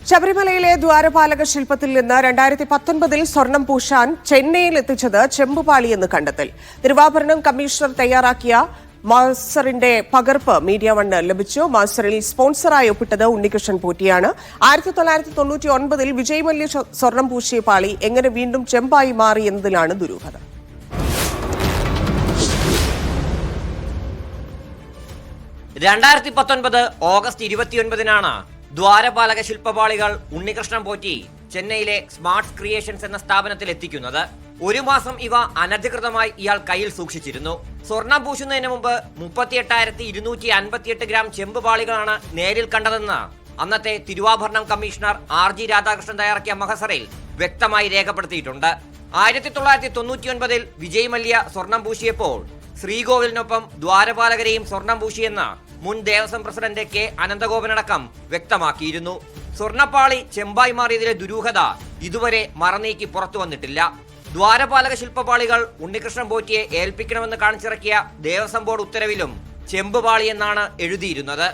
ശബരിമലയിലെ ദ്വാരപാലക ശില്പത്തിൽ നിന്ന് 2019 സ്വർണം പൂശാൻ ചെന്നൈയിൽ എത്തിച്ചത് ചെമ്പുപാളിയെന്ന് കണ്ടെത്തൽ. തിരുവാഭരണം കമ്മീഷണർ തയ്യാറാക്കിയ മാസ്റ്ററിന്റെ പകർപ്പ് മീഡിയ വണ്ണ് ലഭിച്ചു. മാസ്റ്ററിൽ സ്പോൺസറായി ഒപ്പിട്ടത് ഉണ്ണികൃഷ്ണൻ പോറ്റിയാണ്. 1999 വിജയ് മല്യ സ്വർണം പൂശിയ പാളി എങ്ങനെ വീണ്ടും ചെമ്പായി മാറി എന്നതിലാണ് ദുരൂഹത. ഓഗസ്റ്റ് 29 ദ്വാരപാലക ശില്പപാളികൾ ഉണ്ണികൃഷ്ണൻ പോറ്റി ചെന്നൈയിലെ സ്മാർട്ട് ക്രിയേഷൻസ് എന്ന സ്ഥാപനത്തിൽ എത്തിക്കുന്നത്. ഒരു മാസം ഇവ അനധികൃതമായി ഇയാൾ കയ്യിൽ സൂക്ഷിച്ചിരുന്നു. സ്വർണം പൂശുന്നതിന് മുമ്പ് 38,258 ഗ്രാം ചെമ്പ് പാളികളാണ് നേരിൽ കണ്ടതെന്ന് അന്നത്തെ തിരുവാഭരണം കമ്മീഷണർ RG രാധാകൃഷ്ണൻ തയ്യാറാക്കിയ മഹസറിൽ വ്യക്തമായി രേഖപ്പെടുത്തിയിട്ടുണ്ട്. 1999 വിജയ് മല്യ സ്വർണം പൂശിയപ്പോൾ ശ്രീകോവിലിനൊപ്പം ദ്വാരപാലകരെയും സ്വർണം പൂശിയെന്ന് മുൻ ദേവസ്വം പ്രസിഡന്റ് K അനന്തഗോപനടക്കം വ്യക്തമാക്കിയിരുന്നു. സ്വർണപ്പാളി ചെമ്പായി മാറിയതിലെ ദുരൂഹത ഇതുവരെ മറനീക്കി പുറത്തു വന്നിട്ടില്ല. ദ്വാരപാലക ശില്പപാളികൾ ഉണ്ണികൃഷ്ണൻ പോറ്റിയെ ഏൽപ്പിക്കണമെന്ന് കാണിച്ചിറക്കിയ ദേവസ്വം ബോർഡ് ഉത്തരവിലും ചെമ്പുപാളി എന്നാണ് എഴുതിയിരുന്നത്.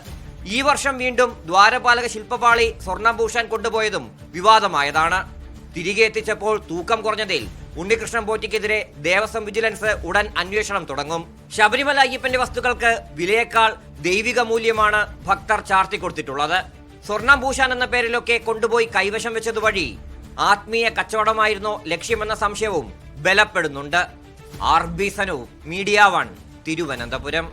ഈ വർഷം വീണ്ടും ദ്വാരപാലക ശില്പപാളി സ്വർണം പൂശാൻ കൊണ്ടുപോയതും വിവാദമായതാണ്. തിരികെ എത്തിച്ചപ്പോൾ തൂക്കം കുറഞ്ഞതിൽ ഉണ്ണികൃഷ്ണൻ പോറ്റിക്കെതിരെ ദേവസ്വം വിജിലൻസ് ഉടൻ അന്വേഷണം തുടങ്ങും. ശബരിമല അയ്യപ്പന്റെ വസ്തുക്കൾക്ക് വിലയേക്കാൾ ദൈവിക മൂല്യമാണ് ഭക്തർ ചാർത്തിക്കൊടുത്തിട്ടുള്ളത്. സ്വർണം പൂശാൻ എന്ന പേരിലൊക്കെ കൊണ്ടുപോയി കൈവശം വെച്ചതുവഴി ആത്മീയ കച്ചവടമായിരുന്നോ ലക്ഷ്യമെന്ന സംശയവും ബലപ്പെടുന്നുണ്ട്. RB Sanu, media one, Thiruvananthapuram.